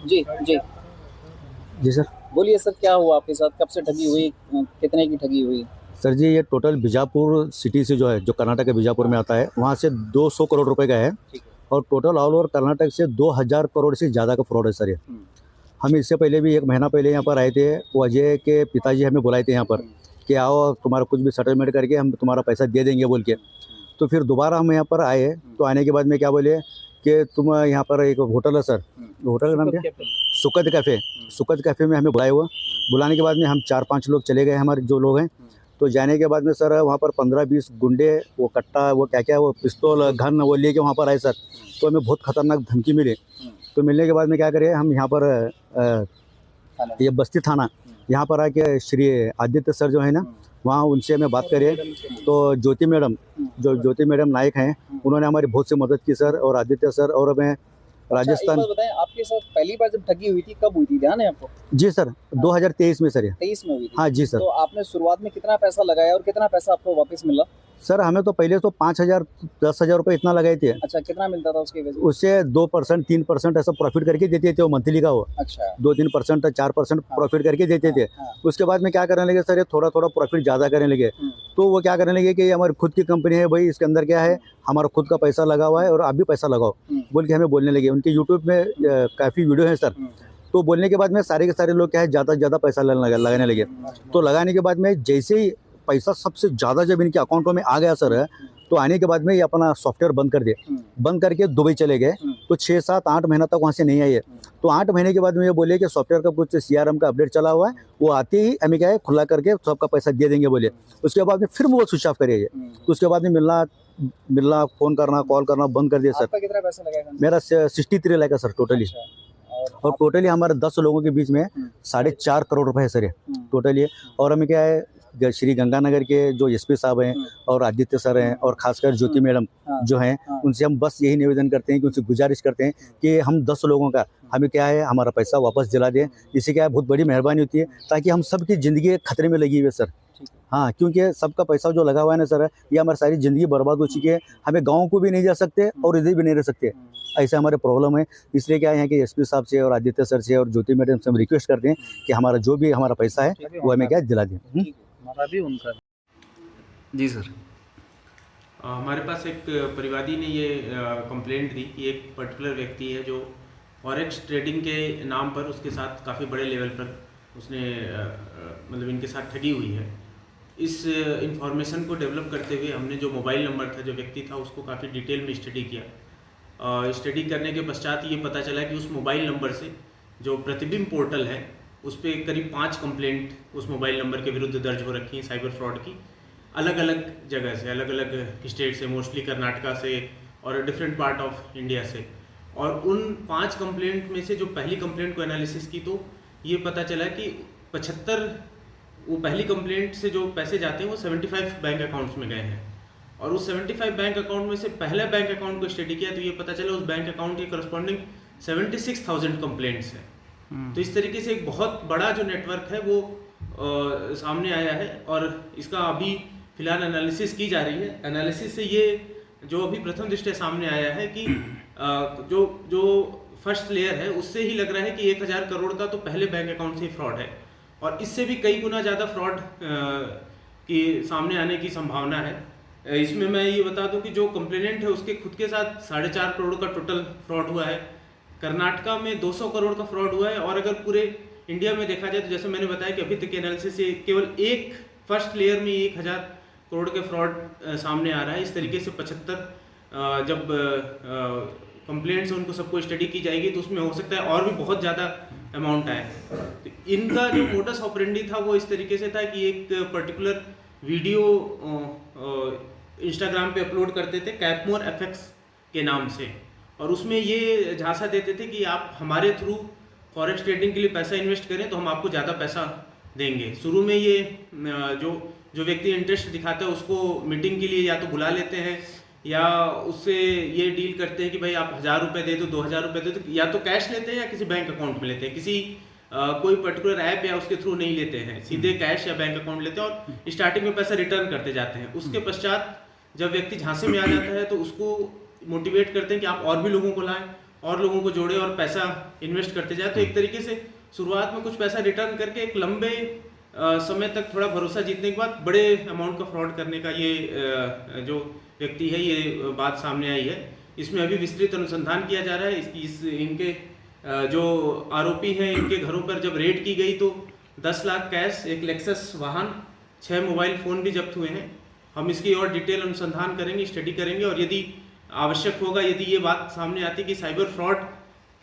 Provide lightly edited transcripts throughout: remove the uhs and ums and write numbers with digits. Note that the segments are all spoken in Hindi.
जी, जी। जी सर। बोलिए सर, क्या हुआ आपके साथ? कब से ठगी हुई? कितने की ठगी हुई? सर जी, ये टोटल बीजापुर सिटी से जो है, जो कर्नाटक के बीजापुर में आता है, वहाँ से 200 करोड़ रुपए का है। ठीक है। और टोटल ऑल ओवर कर्नाटक से 2000 करोड़ से ज़्यादा का फ्रॉड है सर ये। हम इससे पहले भी 1 महीना पहले यहाँ पर आए थे। वो अजय के पिताजी हमें बुलाए थे यहाँ पर कि आओ, तुम्हारा कुछ भी सेटलमेंट करके हम तुम्हारा पैसा दे देंगे बोल के। तो फिर दोबारा हम यहाँ पर आए, तो आने के बाद में क्या बोले कि तुम यहाँ पर एक होटल है सर, होटल का नाम क्या? सुखद कैफ़े। सुखद कैफ़े में हमें बुलाए हुआ। बुलाने के बाद में हम 4-5 लोग चले गए, हमारे जो लोग हैं। तो जाने के बाद में सर वहाँ पर 15-20 गुंडे, वो कट्टा, वो क्या-क्या, वो पिस्तौल, गन, वो लेके वहाँ पर आए सर। तो हमें बहुत खतरनाक धमकी मिली। तो मिलने के बाद में क्या करे, हम यहाँ पर ये बस्ती थाना, यहाँ पर आके श्री आदित्य सर जो है ना, वहाँ उनसे हमें बात करें। तो ज्योति मैडम नायक हैं, उन्होंने हमारी बहुत सी मदद की सर, और आदित्य सर, और मैं राजस्थान। एक बात बताएं, आपके साथ पहली बार जब ठगी हुई थी कब हुई थी, ध्यान है आपको? जी सर, 2023 में सर ये। 23 में हुई थी? हाँ जी सर। तो आपने शुरुआत में कितना पैसा लगाया और कितना पैसा आपको वापस मिला? सर हमें तो पहले तो 5,000 10,000 रुपये इतना लगाए थे। अच्छा, कितना मिलता था उसके वजह? उससे 2% 3% ऐसा प्रॉफिट करके देते थे वो मंथली का। वो अच्छा। 2-3% 4% प्रॉफिट करके देते थे। उसके बाद में क्या करने लगे सर, ये थोड़ा थोड़ा प्रॉफिट ज़्यादा करने लगे। तो वो क्या करने लगे कि ये हमारी खुद की कंपनी है भाई, इसके अंदर क्या है, हमारा खुद का पैसा लगा हुआ है और आप भी पैसा लगाओ बोल के हमें बोलने लगे। उनके यूट्यूब में काफ़ी वीडियो है सर। तो बोलने के बाद में सारे के सारे लोग क्या है, ज़्यादा से ज़्यादा पैसा लगाने लगे। तो लगाने के बाद में जैसे ही पैसा सबसे ज़्यादा जब इनके अकाउंटों में आ गया सर, तो आने के बाद में ये अपना सॉफ्टवेयर बंद कर दिए। बंद करके दुबई चले गए। तो 6-7-8 महीना तक वहाँ से नहीं आए। तो 8 महीने के बाद में ये बोले कि सॉफ्टवेयर का कुछ CRM का अपडेट चला हुआ है, वो आते ही हमें क्या है खुला करके सबका पैसा दे देंगे बोले। उसके बाद में फिर वो स्विच ऑफ करिए। तो उसके बाद में मिलना, फ़ोन करना, कॉल करना बंद कर दिया सर। आपका कितना पैसा लगाया? मेरा 63 लाख है सर टोटली। और टोटली हमारे 10 लोगों के बीच में 4.5 करोड़ रुपए है सर ये टोटली। और हमें क्या है, श्री गंगानगर के जो SP साहब हैं और आदित्य सर हैं और खासकर ज्योति मैडम जो हैं, उनसे हम बस यही निवेदन करते हैं कि उनसे गुजारिश करते हैं कि हम 10 लोगों का हमें क्या है, हमारा पैसा वापस दिला दें। इससे क्या है, बहुत बड़ी मेहरबानी होती है, ताकि हम सबकी ज़िंदगी खतरे में लगी हुई है सर। हाँ, क्योंकि सबका पैसा जो लगा हुआ है ना सर, ये हमारी सारी ज़िंदगी बर्बाद हो चुकी है। हमें गाँव को भी नहीं जा सकते और इधर भी नहीं रह सकते, ऐसा हमारे प्रॉब्लम है। इसलिए क्या है कि SP साहब से और आदित्य सर से और ज्योति मैडम से हम रिक्वेस्ट करते हैं कि हमारा जो भी हमारा पैसा है वो हमें क्या दिला दें। जी सर। हमारे पास एक परिवादी ने ये कंप्लेंट दी कि एक पर्टिकुलर व्यक्ति है जो फॉरेक्स ट्रेडिंग के नाम पर उसके साथ काफ़ी बड़े लेवल पर उसने मतलब इनके साथ ठगी हुई है। इस इंफॉर्मेशन को डेवलप करते हुए हमने जो मोबाइल नंबर था, जो व्यक्ति था, उसको काफ़ी डिटेल में स्टडी किया। स्टडी करने के पश्चात ये पता चला कि उस मोबाइल नंबर से जो प्रतिबिंब पोर्टल है, उस पर करीब 5 कंप्लेंट उस मोबाइल नंबर के विरुद्ध दर्ज हो रखी हैं साइबर फ्रॉड की, अलग अलग जगह से, अलग अलग स्टेट से, मोस्टली कर्नाटका से और डिफरेंट पार्ट ऑफ इंडिया से। और उन 5 कंप्लेंट में से जो पहली कंप्लेंट को एनालिसिस की तो ये पता चला कि 75 वो पहली कंप्लेंट से जो पैसे जाते हैं वो 75 बैंक अकाउंट्स में गए हैं। और उस 75 बैंक अकाउंट में से पहला बैंक अकाउंट को स्टडी किया तो ये पता चला उस बैंक अकाउंट के करस्पॉन्डिंग 76,000 कंप्लेंट्स हैं। तो इस तरीके से एक बहुत बड़ा जो नेटवर्क है वो सामने आया है और इसका अभी फिलहाल एनालिसिस की जा रही है। एनालिसिस से ये जो अभी प्रथम दृष्टया सामने आया है कि जो फर्स्ट लेयर है उससे ही लग रहा है कि 1,000 करोड़ का तो पहले बैंक अकाउंट से ही फ्रॉड है और इससे भी कई गुना ज़्यादा फ्रॉड की सामने आने की संभावना है। इसमें मैं ये बता दूं कि जो कंप्लेनेंट है उसके खुद के साथ 4.5 करोड़ का टोटल फ्रॉड हुआ है। कर्नाटका में 200 करोड़ का फ्रॉड हुआ है और अगर पूरे इंडिया में देखा जाए तो जैसे मैंने बताया कि अभी तक के एनालिसिस से केवल एक फर्स्ट लेयर में 1,000 करोड़ के फ्रॉड सामने आ रहा है। इस तरीके से 75 जब कंप्लेंट्स उनको सबको स्टडी की जाएगी तो उसमें हो सकता है और भी बहुत ज़्यादा अमाउंट आए। तो इनका जो मोडस ऑपरेंडी था वो इस तरीके से था कि एक पर्टिकुलर वीडियो इंस्टाग्राम पे अपलोड करते थे कैपमोर FX के नाम से और उसमें ये झांसा देते थे कि आप हमारे थ्रू फॉरेक्स ट्रेडिंग के लिए पैसा इन्वेस्ट करें तो हम आपको ज़्यादा पैसा देंगे। शुरू में ये जो व्यक्ति इंटरेस्ट दिखाता है उसको मीटिंग के लिए या तो बुला लेते हैं या उससे ये डील करते हैं कि भाई आप 1000 रुपये दे दो, 2000 रुपये दे दो, या तो कैश लेते हैं या किसी बैंक अकाउंट में लेते हैं। किसी कोई पर्टिकुलर ऐप या उसके थ्रू नहीं लेते हैं, सीधे कैश या बैंक अकाउंट लेते हैं और स्टार्टिंग में पैसा रिटर्न करते जाते हैं। उसके पश्चात जब व्यक्ति झांसे में आ जाता है तो उसको मोटिवेट करते हैं कि आप और भी लोगों को लाएं, और लोगों को जोड़े और पैसा इन्वेस्ट करते जाए। तो एक तरीके से शुरुआत में कुछ पैसा रिटर्न करके एक लंबे समय तक थोड़ा भरोसा जीतने के बाद बड़े अमाउंट का फ्रॉड करने का ये जो व्यक्ति है ये बात सामने आई है। इसमें अभी विस्तृत अनुसंधान किया जा रहा है। इनके जो आरोपी हैं इनके घरों पर जब रेड की गई तो 10 लाख कैश, एक लेक्सस वाहन, 6 मोबाइल फ़ोन भी जब्त हुए हैं। हम इसकी और डिटेल अनुसंधान करेंगे, स्टडी करेंगे, और यदि आवश्यक होगा, यदि ये बात सामने आती कि साइबर फ्रॉड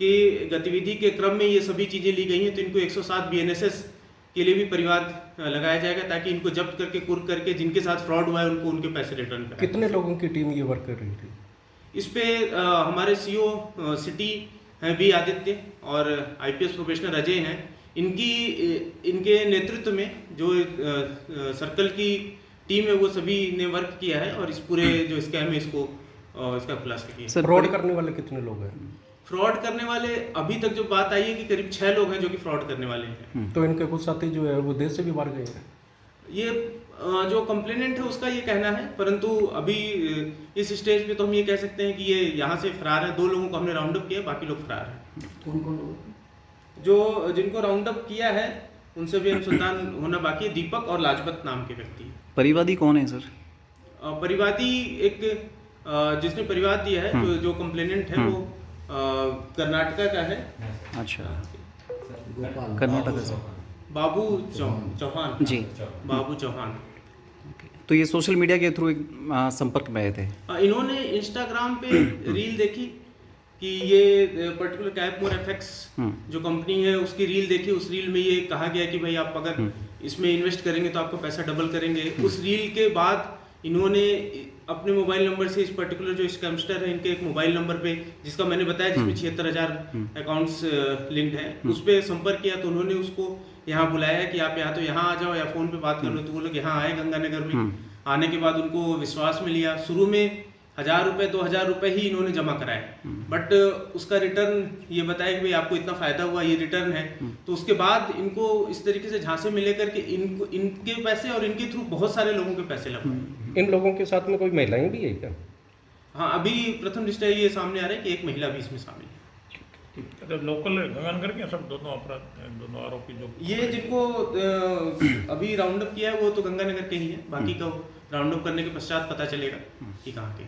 की गतिविधि के क्रम में ये सभी चीज़ें ली गई हैं, तो इनको 107 BNSS के लिए भी परिवाद लगाया जाएगा ताकि इनको जब्त करके कुर्क करके जिनके साथ फ्रॉड हुआ है उनको उनके पैसे रिटर्न करें। कितने लोगों की टीम ये वर्क कर रही थी इस पे? हमारे CO सिटी हैं बी आदित्य और IPS प्रोफेशनल अजय हैं। इनके नेतृत्व में जो सर्कल की टीम है वो सभी ने वर्क किया है और इस पूरे जो स्कैम है इसका खुलासा किया। फ्रॉड करने वाले कितने लोग हैं? फ्रॉड करने वाले अभी तक जो बात आई है कि करीब 6 लोग हैं जो कि फ्रॉड करने वाले हैं। तो इनके कुछ साथी जो है वो देश से भी बाहर गए हैं। ये जो कंप्लेनेंट है उसका ये कहना है, परंतु अभी इस स्टेज पे तो हम ये कह सकते हैं कि ये यहाँ से फरार है। 2 लोगों को हमने राउंड अप किया, बाकी लोग फरार हैं। कौन-कौन? जो जिनको राउंड अप किया है उनसे भी अनुसंधान होना बाकी है। दीपक और लाजपत नाम के व्यक्ति। परिवादी कौन है सर? परिवादी एक जिसने परिवाद दिया है, जो कंप्लेनेंट है वो कर्नाटका का है। अच्छा, कर्नाटका से बाबू चौहान जी। बाबू चौहान। तो ये सोशल मीडिया के थ्रू संपर्क में आए थे? इन्होंने इंस्टाग्राम पे रील देखी कि ये पर्टिकुलर कैपमोर FX जो कंपनी है उसकी रील देखी। उस रील में ये कहा गया कि भाई आप अगर इसमें इन्वेस्ट करेंगे तो आपका पैसा डबल करेंगे। उस रील के बाद इन्होंने अपने मोबाइल नंबर से इस पर्टिकुलर जो स्कैमस्टर है इनके एक मोबाइल नंबर पे, जिसका मैंने बताया जिसमें 76,000 अकाउंट्स लिंक्ड हैं, उस पर संपर्क किया। तो उन्होंने उसको यहाँ बुलाया कि आप या तो यहाँ आ जाओ या फ़ोन पे बात कर लो। तो वो लोग यहाँ आए गंगानगर में। आने के बाद उनको विश्वास में लिया। शुरू में 1000 रुपये 2000 रुपये ही इन्होंने जमा कराए, बट उसका रिटर्न ये बताया कि भाई आपको इतना फ़ायदा हुआ, ये रिटर्न है। तो उसके बाद इनको इस तरीके से झांसे में लेकर के इनके पैसे और इनके थ्रू बहुत सारे लोगों के पैसे लगे। इन लोगों के साथ में कोई महिलाएं भी है क्या? हाँ, अभी प्रथम दृष्टया ये सामने आ रहा है कि एक महिला भी इसमें शामिल है। तो लोकल गंगानगर के सब दोनों आरोपी जो ये जिनको अभी राउंड अप किया है वो तो गंगानगर के ही है, बाकी का राउंड अप करने के पश्चात पता चलेगा कि कहाँ के।